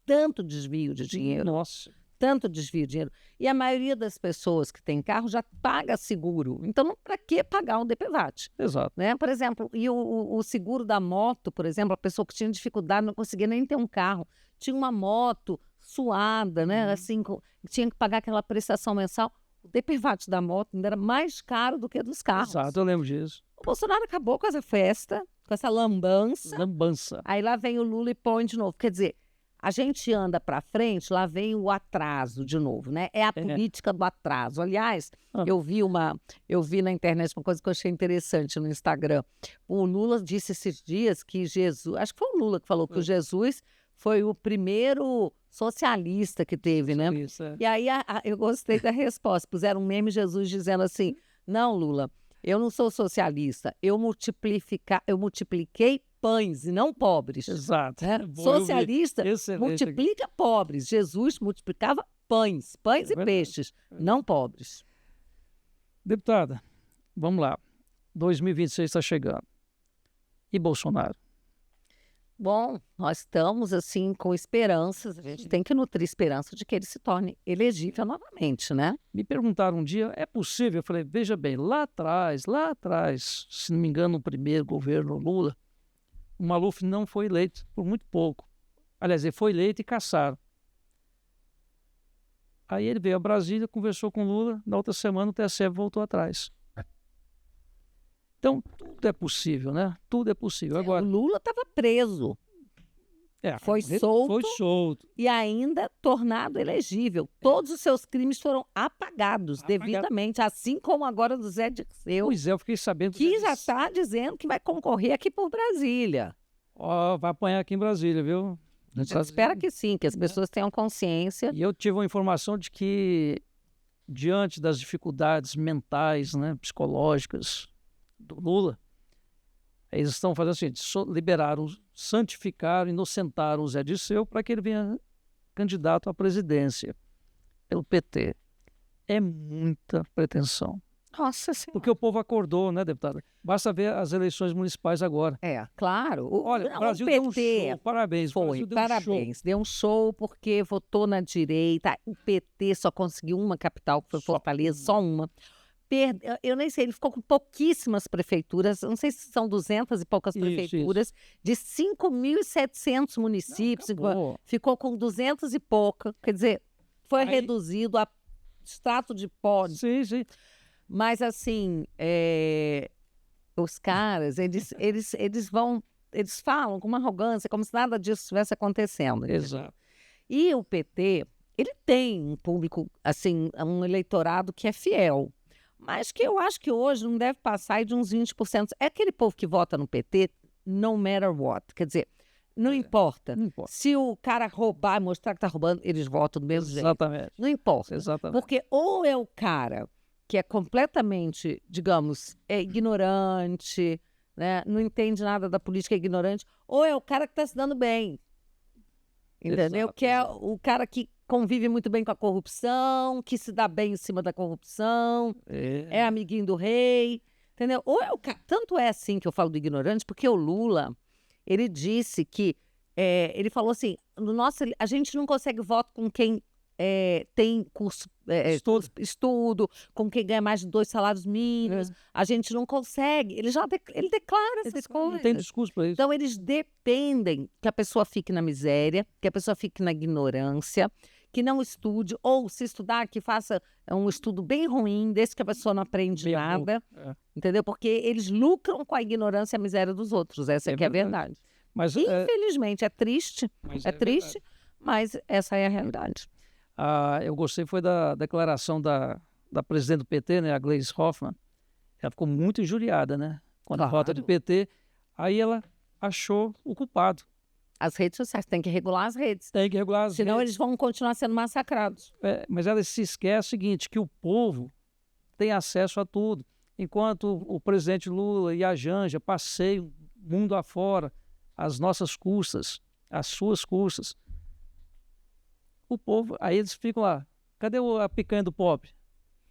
tanto desvio de dinheiro. Nossa. Tanto desvio de dinheiro. E a maioria das pessoas que tem carro já paga seguro. Então, para que pagar o DPVAT? Exato. Né? Por exemplo, e o seguro da moto, por exemplo, a pessoa que tinha dificuldade, não conseguia nem ter um carro, tinha uma moto suada, né? Assim, tinha que pagar aquela prestação mensal. O DPVAT da moto ainda era mais caro do que dos carros. Exato, eu lembro disso. O Bolsonaro acabou com essa festa, com essa lambança. Lambança. Aí lá vem o Lula e põe de novo. Quer dizer, a gente anda para frente, lá vem o atraso de novo, né? É a política do atraso. Aliás, eu vi na internet uma coisa que eu achei interessante no Instagram. O Lula disse esses dias que Jesus, acho que foi o Lula que falou que o Jesus foi o primeiro socialista que teve, né? Isso, E aí eu gostei da resposta. Puseram um meme Jesus dizendo assim: não, Lula, eu não sou socialista, eu multipliquei pães e não pobres. Exato. Né? Socialista multiplica pobres. Jesus multiplicava pães e peixes, não pobres. Deputada, vamos lá. 2026 está chegando. E Bolsonaro? Bom, nós estamos assim com esperanças, a gente tem que nutrir esperança de que ele se torne elegível novamente, né? Me perguntaram um dia, é possível? Eu falei, veja bem, lá atrás, se não me engano, no primeiro governo Lula, o Maluf não foi eleito por muito pouco. Aliás, ele foi eleito e caçaram. Aí ele veio a Brasília, conversou com o Lula, na outra semana o TSE voltou atrás. Então, tudo é possível, né? Tudo é possível. Agora, o Lula estava preso. Foi solto e ainda tornado elegível. Todos os seus crimes foram apagados devidamente, assim como agora do Zé Dirceu. Pois é, eu fiquei sabendo que já está dizendo que vai concorrer aqui por Brasília. Vai apanhar aqui em Brasília, viu? A gente espera que sim, que as pessoas tenham consciência. E eu tive uma informação de que, diante das dificuldades mentais, né, psicológicas do Lula, eles estão fazendo assim, liberaram, santificaram, inocentaram o Zé Dirceu para que ele venha candidato à presidência pelo PT. É muita pretensão. Nossa Senhora. Porque o povo acordou, né, deputada? Basta ver as eleições municipais agora. Claro. Olha, o Brasil deu um show. Parabéns. Foi, parabéns. Deu um show porque votou na direita. O PT só conseguiu uma capital, que foi Fortaleza, só uma. Eu nem sei, ele ficou com pouquíssimas prefeituras, não sei se são 200 e poucas prefeituras, de 5.700 municípios, ficou com 200 e pouca, quer dizer, foi reduzido a extrato de pó. Sim. Mas, assim, os caras, eles falam com uma arrogância, como se nada disso estivesse acontecendo. Exato. E o PT, ele tem um público, assim, um eleitorado que é fiel, mas que eu acho que hoje não deve passar aí de uns 20%. É aquele povo que vota no PT, no matter what. Quer dizer, não importa. Se o cara roubar, mostrar que está roubando, eles votam do mesmo jeito. Exatamente. Não importa. Exatamente. Porque ou é o cara que é completamente, digamos, ignorante, né? Não entende nada da política, é ignorante, ou é o cara que está se dando bem. Entendeu? Exato, que é o cara que convive muito bem com a corrupção, que se dá bem em cima da corrupção, é amiguinho do rei, entendeu? Ou é o cara... Tanto é assim que eu falo do ignorante, porque o Lula, ele disse que, ele falou assim, a gente não consegue voto com quem tem curso, estudo, com quem ganha mais de 2 salários mínimos, a gente não consegue, ele declara essas coisas. Não tem discurso para isso. Então, eles dependem que a pessoa fique na miséria, que a pessoa fique na ignorância, que não estude, ou se estudar, que faça um estudo bem ruim, desse que a pessoa não aprende nada, entendeu? Porque eles lucram com a ignorância e a miséria dos outros, essa que é a verdade. Mas, infelizmente, é triste, mas essa é a realidade. Eu gostei foi da declaração da presidente do PT, né, a Gleisi Hoffmann. Ela ficou muito injuriada, né? Quando a rota do PT, aí ela achou o culpado. As redes sociais, tem que regular as redes. Tem que regular as redes. Senão eles vão continuar sendo massacrados. Mas ela se esquece o seguinte, que o povo tem acesso a tudo. Enquanto o presidente Lula e a Janja passeiam mundo afora, às nossas custas, às suas custas, o povo, aí eles ficam lá, cadê a picanha do pop?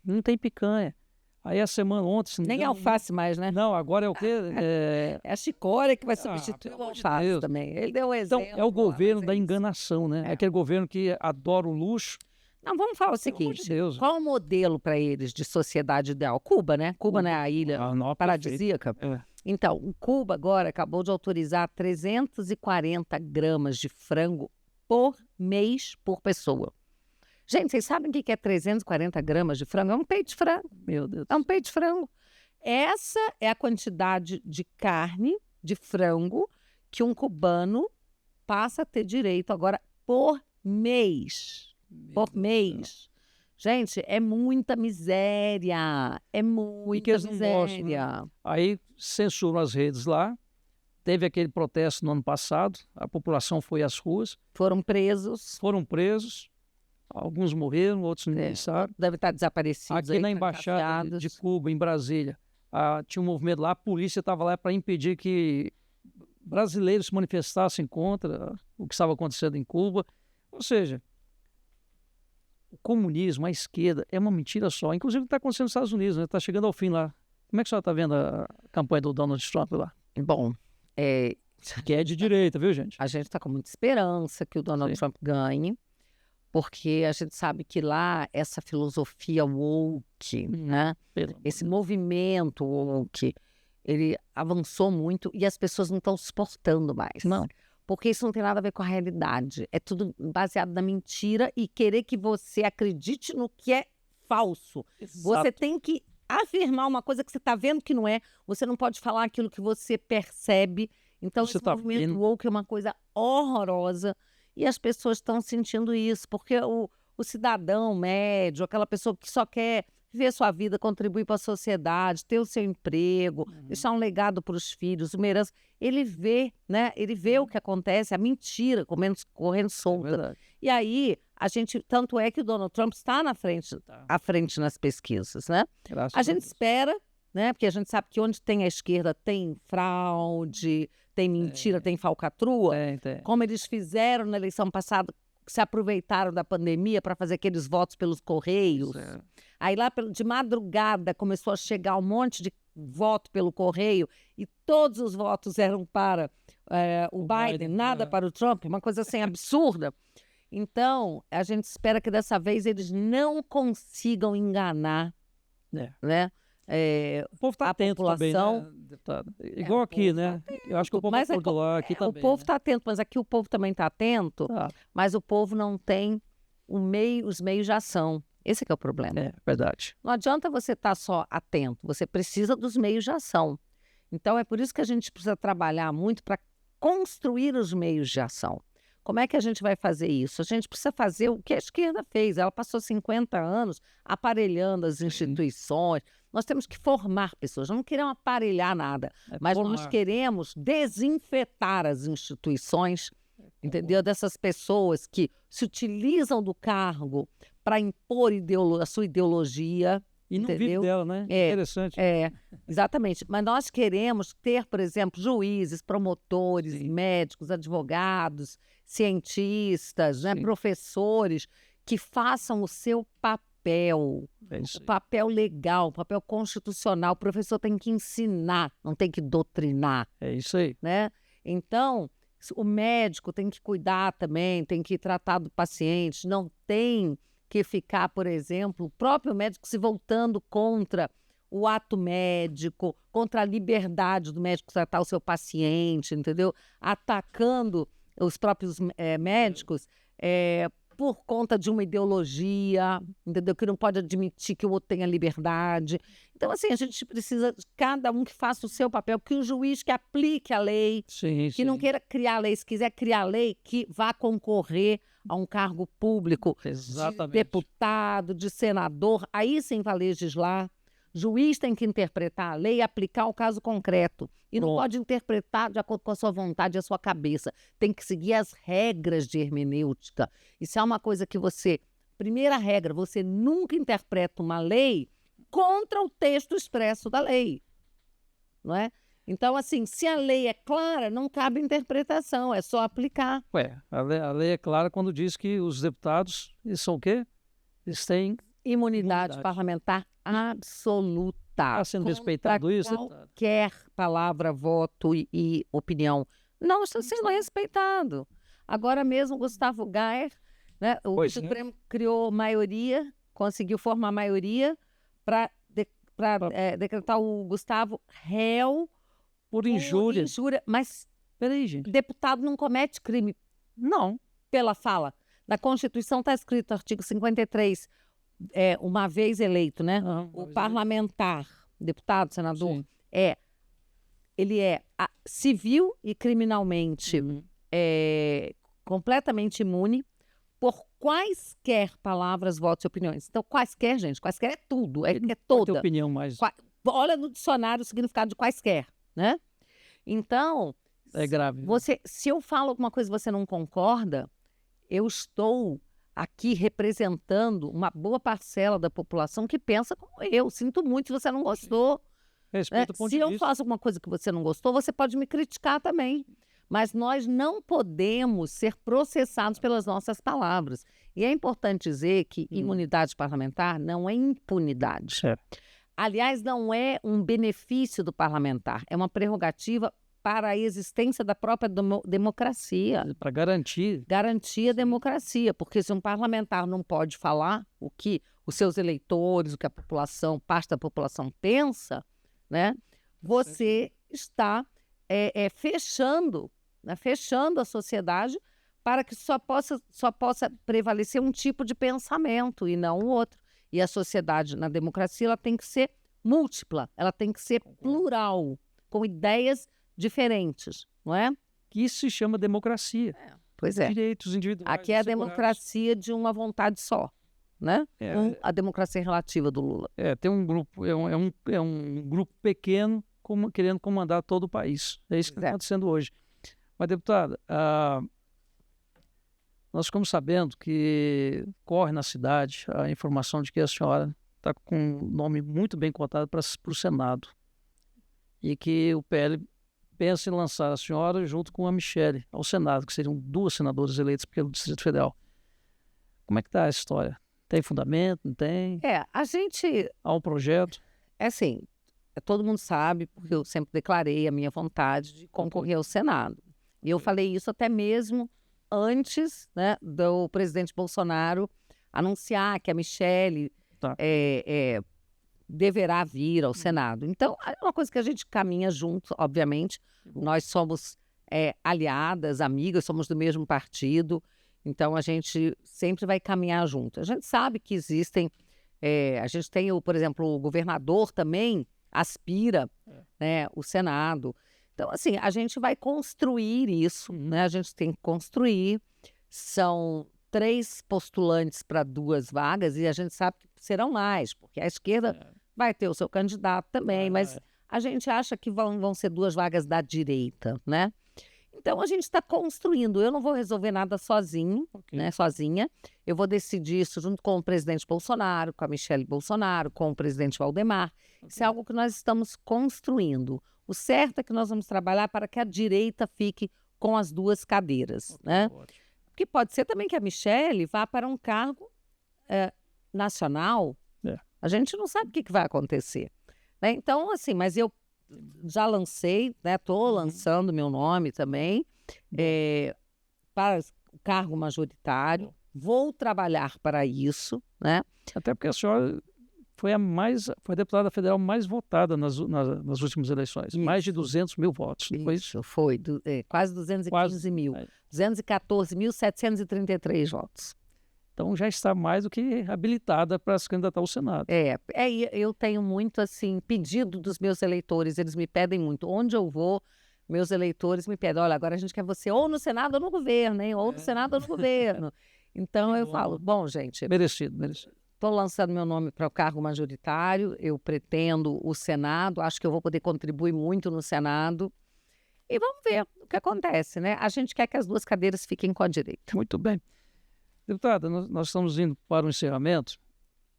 Não tem picanha. Aí a semana ontem... Nem alface mais, né? Não, agora é o quê? É a chicória que vai substituir o alface também. Ele deu um exemplo. Então, é o governo da enganação, né? É aquele governo que adora o luxo. Não, vamos falar o seguinte, qual o modelo para eles de sociedade ideal? Cuba, né? Cuba não é a ilha paradisíaca? Então, Cuba agora acabou de autorizar 340 gramas de frango por mês por pessoa. Gente, vocês sabem o que é 340 gramas de frango? É um peito de frango. Meu Deus. É um peito de frango. Essa é a quantidade de carne, de frango, que um cubano passa a ter direito agora por mês. Por mês. Gente, é muita miséria. É muita miséria. Mostram, né? Aí censuram as redes lá. Teve aquele protesto no ano passado. A população foi às ruas. Foram presos. Alguns morreram, outros ninguém sabe. Deve estar desaparecidos. Aqui na Embaixada de Cuba, em Brasília, tinha um movimento lá, a polícia estava lá para impedir que brasileiros se manifestassem contra o que estava acontecendo em Cuba. Ou seja, o comunismo, a esquerda, é uma mentira só. Inclusive está acontecendo nos Estados Unidos, está chegando ao fim lá. Como é que a senhora está vendo a campanha do Donald Trump lá? Bom, que é de direita, viu, gente? A gente está com muita esperança que o Donald Trump ganhe, porque a gente sabe que lá essa filosofia woke, né? Esse movimento woke, ele avançou muito e as pessoas não estão suportando mais. Não. Porque isso não tem nada a ver com a realidade. É tudo baseado na mentira e querer que você acredite no que é falso. Exato. Você tem que afirmar uma coisa que você está vendo que não é. Você não pode falar aquilo que você percebe. Então, esse movimento woke é uma coisa horrorosa. E as pessoas estão sentindo isso, porque o cidadão médio, aquela pessoa que só quer viver sua vida, contribuir para a sociedade, ter o seu emprego, deixar um legado para os filhos, uma herança, ele vê, né? Ele vê o que acontece, a mentira correndo solta. E aí, tanto é que o Donald Trump está à frente nas pesquisas, né? A gente espera, né? Porque a gente sabe que onde tem a esquerda tem fraude, tem mentira, tem falcatrua. Como eles fizeram na eleição passada se aproveitaram da pandemia para fazer aqueles votos pelos correios. Certo. Aí lá de madrugada começou a chegar um monte de voto pelo correio e todos os votos eram para o Biden, nada para o Trump, uma coisa assim absurda. Então, a gente espera que dessa vez eles não consigam enganar, né? O povo está atento também, né, deputada? Igual aqui, né? Eu acho que o povo acordou lá, aqui também. O povo está atento, mas aqui o povo também está atento, mas o povo não tem os meios de ação. Esse que é o problema. É verdade. Não adianta você estar só atento, você precisa dos meios de ação. Então, é por isso que a gente precisa trabalhar muito para construir os meios de ação. Como é que a gente vai fazer isso? A gente precisa fazer o que a esquerda fez. Ela passou 50 anos aparelhando as instituições. Nós temos que formar pessoas. Não queremos aparelhar nada, mas nós queremos desinfetar as instituições, entendeu? Dessas pessoas que se utilizam do cargo para impor a sua ideologia. E não vive dela, né? Interessante. Exatamente. Mas nós queremos ter, por exemplo, juízes, promotores, médicos, advogados, cientistas, né, professores, que façam o seu papel, o papel legal, o papel constitucional. O professor tem que ensinar, não tem que doutrinar. É isso aí. Né? Então, o médico tem que cuidar também, tem que tratar do paciente, não tem que ficar, por exemplo, o próprio médico se voltando contra o ato médico, contra a liberdade do médico tratar o seu paciente, entendeu? Atacando os próprios médicos por conta de uma ideologia, entendeu? Que não pode admitir que o outro tenha liberdade. Então, assim, a gente precisa de cada um que faça o seu papel, que o juiz que aplique a lei, que não queira criar lei, se quiser criar lei, que vá concorrer a um cargo público, de deputado, de senador, aí sim vai legislar. Juiz tem que interpretar a lei e aplicar o caso concreto. E não pode interpretar de acordo com a sua vontade e a sua cabeça. Tem que seguir as regras de hermenêutica. Isso é uma coisa que primeira regra, você nunca interpreta uma lei contra o texto expresso da lei. Não é? Então, assim, se a lei é clara, não cabe interpretação, é só aplicar. A lei é clara quando diz que os deputados, eles são o quê? Eles têm imunidade parlamentar absoluta. Está sendo respeitado isso? Qualquer palavra, voto e opinião. Não está sendo respeitado. Agora mesmo, Gustavo Gayer, né, o Supremo criou maioria, conseguiu formar maioria para decretar o Gustavo réu por injúria. Mas peraí, gente. Deputado não comete crime. Não. Pela fala. Na Constituição está escrito, artigo 53, uma vez eleito, né? O parlamentar, deputado, senador, ele é civil e criminalmente completamente imune por quaisquer palavras, votos e opiniões. Então, quaisquer, gente, quaisquer é tudo, é toda. Tem opinião mais... Olha no dicionário o significado de quaisquer, né? Então, é grave. Se eu falo alguma coisa e você não concorda, eu estou aqui representando uma boa parcela da população que pensa como eu. Sinto muito se você não gostou. Respeito o ponto de vista. Se eu faço alguma coisa que você não gostou, você pode me criticar também. Mas nós não podemos ser processados pelas nossas palavras. E é importante dizer que imunidade parlamentar não é impunidade. Aliás, não é um benefício do parlamentar, é uma prerrogativa para a existência da própria democracia. Para garantir. Garantir a democracia, porque se um parlamentar não pode falar o que os seus eleitores, o que a população, parte da população pensa, né? Você está fechando a sociedade para que só possa prevalecer um tipo de pensamento e não o outro. E a sociedade, na democracia, ela tem que ser múltipla, ela tem que ser plural, com ideias diferentes, não é? Que isso se chama democracia. Pois é. Direitos individuais. Aqui é a democracia de uma vontade só, né? A democracia relativa do Lula. Tem um grupo, é um grupo pequeno querendo comandar todo o país. É isso que está acontecendo hoje. Mas, deputada, nós ficamos sabendo que corre na cidade a informação de que a senhora está com um nome muito bem cotado para o Senado e que o PL pensa em lançar a senhora junto com a Michele ao Senado, que seriam 2 senadoras eleitas pelo Distrito Federal. Como é que está a história? Tem fundamento? Não tem? A gente, Há um projeto? assim, todo mundo sabe, porque eu sempre declarei a minha vontade de concorrer ao Senado. E eu falei isso até mesmo antes, né, do presidente Bolsonaro anunciar que a Michelle Tá. deverá vir ao Senado. Então, é uma coisa que a gente caminha junto, obviamente. Nós somos aliadas, amigas, somos do mesmo partido. Então, a gente sempre vai caminhar junto. A gente sabe que existem... a gente tem, por exemplo, o governador também aspira, né, o Senado. Então, assim, a gente vai construir isso, né? A gente tem que construir. São 3 postulantes para 2 vagas e a gente sabe que serão mais, porque a esquerda vai ter o seu candidato também, mas a gente acha que vão ser 2 vagas da direita, né? Então, a gente está construindo. Eu não vou resolver nada sozinho, né, sozinha. Eu vou decidir isso junto com o presidente Bolsonaro, com a Michelle Bolsonaro, com o presidente Valdemar. Isso é algo que nós estamos construindo. O certo é que nós vamos trabalhar para que a direita fique com as 2 cadeiras, né? Porque pode ser também que a Michelle vá para um cargo nacional. A gente não sabe o que vai acontecer, né? Então, assim, mas eu já lancei, né? Estou lançando meu nome também para o cargo majoritário. Vou trabalhar para isso, né? Até porque a senhora foi a deputada federal mais votada nas últimas eleições. Isso. Mais de 200 mil votos. Isso, foi quase 215 mil. 214.733 votos. Então já está mais do que habilitada para se candidatar ao Senado. Eu tenho muito, assim, pedido dos meus eleitores, eles me pedem muito. Onde eu vou, meus eleitores me pedem, olha, agora a gente quer você ou no Senado ou no governo, hein? Ou no Senado ou no governo. Então eu falo, bom, gente... Merecido. Estou lançando meu nome para o cargo majoritário, eu pretendo o Senado, acho que eu vou poder contribuir muito no Senado. E vamos ver o que acontece, né? A gente quer que as 2 cadeiras fiquem com a direita. Muito bem. Deputada, nós estamos indo para o encerramento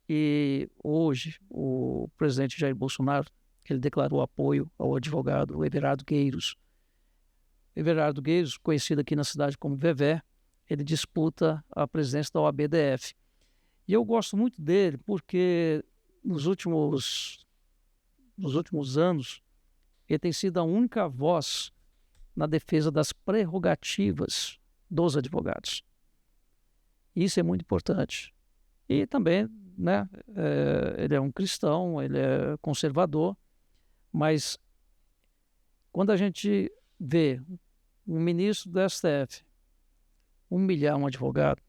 e hoje o presidente Jair Bolsonaro, ele declarou apoio ao advogado Everardo Gueiros. Everardo Gueiros, conhecido aqui na cidade como Vevé, ele disputa a presidência da OAB-DF. E eu gosto muito dele porque nos últimos anos ele tem sido a única voz na defesa das prerrogativas dos advogados. Isso é muito importante. E também, né, ele é um cristão, ele é conservador, mas quando a gente vê um ministro do STF humilhar um advogado,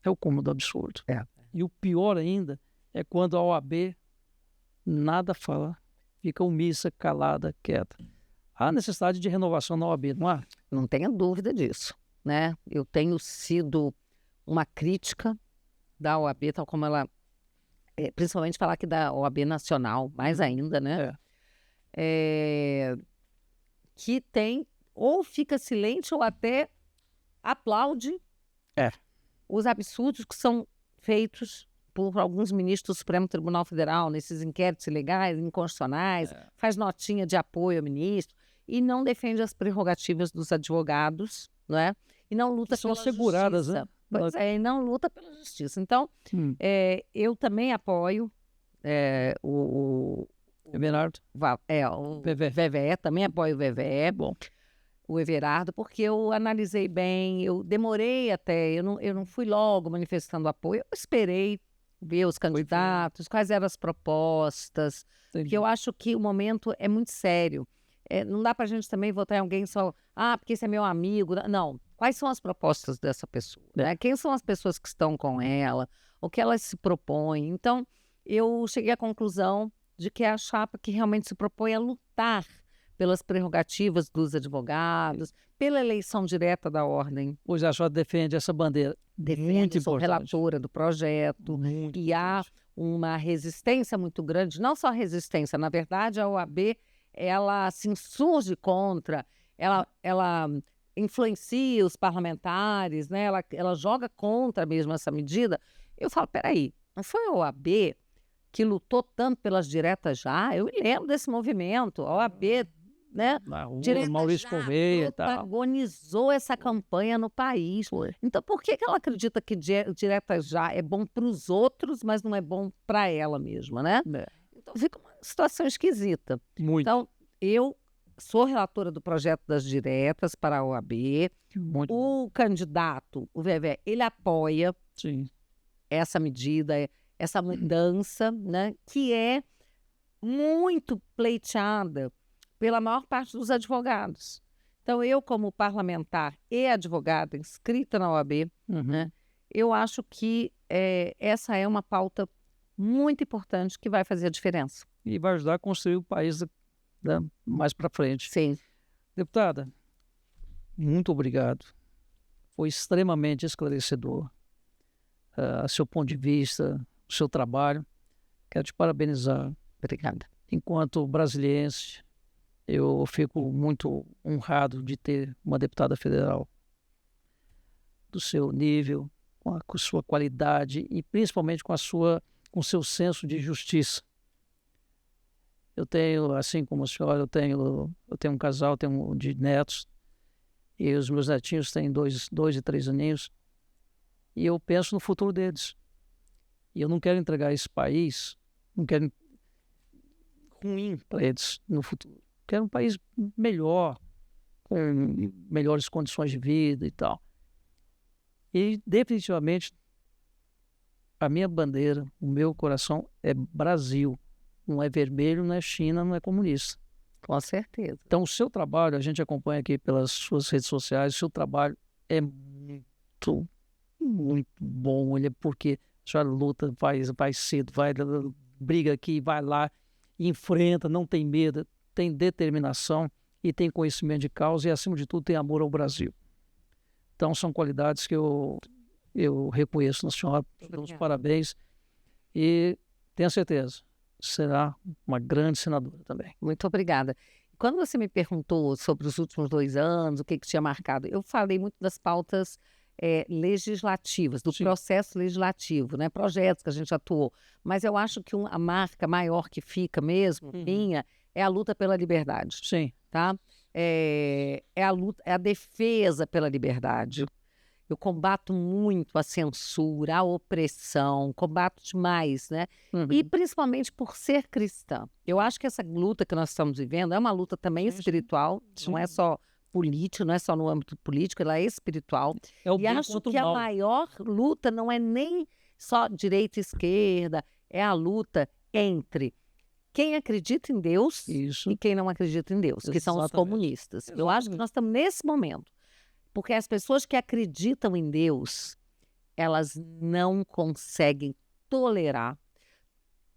é o cúmulo do absurdo. E o pior ainda é quando a OAB nada fala, fica omissa, calada, quieta. Há necessidade de renovação na OAB, não há? Não tenha dúvida disso, né? Eu tenho sido uma crítica da OAB, tal como ela... principalmente falar aqui da OAB Nacional, mais ainda, né? Que tem, ou fica silente, ou até aplaude os absurdos que são feitos por alguns ministros do Supremo Tribunal Federal, nesses inquéritos ilegais, inconstitucionais, faz notinha de apoio ao ministro, e não defende as prerrogativas dos advogados, não é? E não luta são pela asseguradas, justiça. né? Pois é, e não luta pela justiça. Então, eu também apoio o Everardo. o VVE, também apoio o VVE, o Everardo, porque eu analisei bem, eu demorei até, eu não fui logo manifestando apoio, eu esperei ver os candidatos, quais eram as propostas, porque eu acho que o momento é muito sério. Não dá para a gente também votar em alguém só, porque esse é meu amigo. Não, quais são as propostas dessa pessoa? Né? Quem são as pessoas que estão com ela? O que elas se propõem? Então, eu cheguei à conclusão de que é a chapa que realmente se propõe a lutar pelas prerrogativas dos advogados, pela eleição direta da ordem. Pois a senhora defende essa bandeira. Muito sou relatora do projeto. E há uma resistência muito grande, não só resistência, na verdade a OAB, ela se insurge contra, ela influencia os parlamentares, né? Ela joga contra mesmo essa medida. Eu falo, peraí, não foi a OAB que lutou tanto pelas diretas já? Eu me lembro desse movimento. A OAB né? Na rua, Direta Maurício Já Correia e tal. protagonizou essa campanha no país. Foi. Então, por que que ela acredita que Direta Já é bom para os outros, mas não é bom para ela mesma, né? É, Então, fica uma situação esquisita. muito, Então, eu sou relatora do projeto das diretas para a OAB. muito. O candidato, o Vevé, ele apoia Sim. essa medida, essa mudança, né, que é muito pleiteada pela maior parte dos advogados. Então, eu, como parlamentar e advogada inscrita na OAB, Uhum. né, eu acho que essa é uma pauta muito importante que vai fazer a diferença. E vai ajudar a construir o país mais para frente. Sim. Deputada, muito obrigado. Foi extremamente esclarecedor. Seu ponto de vista, o seu trabalho. Quero te parabenizar. Obrigada. Enquanto brasiliense, eu fico muito honrado de ter uma deputada federal do seu nível, com a sua qualidade e principalmente com o seu senso de justiça. Eu tenho, assim como a senhora, eu tenho um casal, tenho de netos, e os meus netinhos têm 2 e 3 aninhos, e eu penso no futuro deles. E eu não quero entregar esse país, não quero ruim para eles no futuro. Quero um país melhor, com melhores condições de vida e tal. E definitivamente a minha bandeira, o meu coração é Brasil. Não é vermelho, não é China, não é comunista. Com certeza. Então o seu trabalho, a gente acompanha aqui pelas suas redes sociais, o seu trabalho é muito, muito bom. Ele é porque a senhora luta, vai cedo, briga aqui, vai lá, enfrenta, não tem medo, tem determinação e tem conhecimento de causa e, acima de tudo, tem amor ao Brasil. Então, são qualidades que eu reconheço na senhora. Dou os parabéns e tenho certeza, será uma grande senadora também. Muito obrigada. Quando você me perguntou sobre os últimos 2 anos, o que tinha marcado, eu falei muito das pautas legislativas, do Sim. processo legislativo, né? Projetos que a gente atuou. Mas eu acho que a marca maior que fica mesmo, minha, é a luta pela liberdade. Sim. Tá? É a luta, é a defesa pela liberdade. Eu combato muito a censura, a opressão, combato demais, né? E principalmente por ser cristã. Eu acho que essa luta que nós estamos vivendo é uma luta também espiritual, não é só política, não é só no âmbito político, ela é espiritual. É o E bem acho contra o que a mal. maior luta não é nem só direita e esquerda, é a luta entre quem acredita em Deus Isso. e quem não acredita em Deus, que são os Exatamente. comunistas. Eu acho que nós estamos nesse momento. Porque as pessoas que acreditam em Deus, elas não conseguem tolerar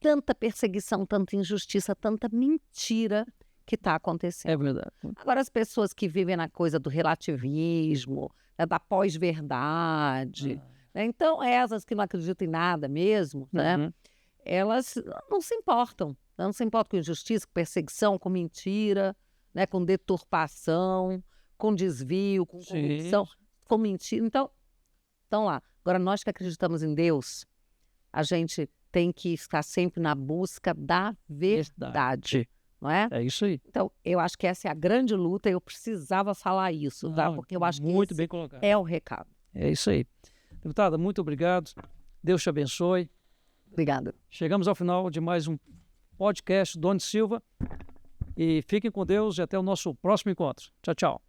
tanta perseguição, tanta injustiça, tanta mentira que está acontecendo. É verdade. Agora, as pessoas que vivem na coisa do relativismo, né, da pós-verdade, né, então essas que não acreditam em nada mesmo, né, elas não se importam. Não se importam com injustiça, com perseguição, com mentira, né, com deturpação, com desvio, com corrupção, com mentira. Então lá. Agora, nós que acreditamos em Deus, a gente tem que estar sempre na busca da verdade, não é? É isso aí. Então, eu acho que essa é a grande luta e eu precisava falar isso, tá? Porque eu acho que muito esse bem colocado. é o recado. É isso aí. Deputada, muito obrigado. Deus te abençoe. Obrigada. Chegamos ao final de mais um podcast Doni Silva. E fiquem com Deus e até o nosso próximo encontro. Tchau, tchau.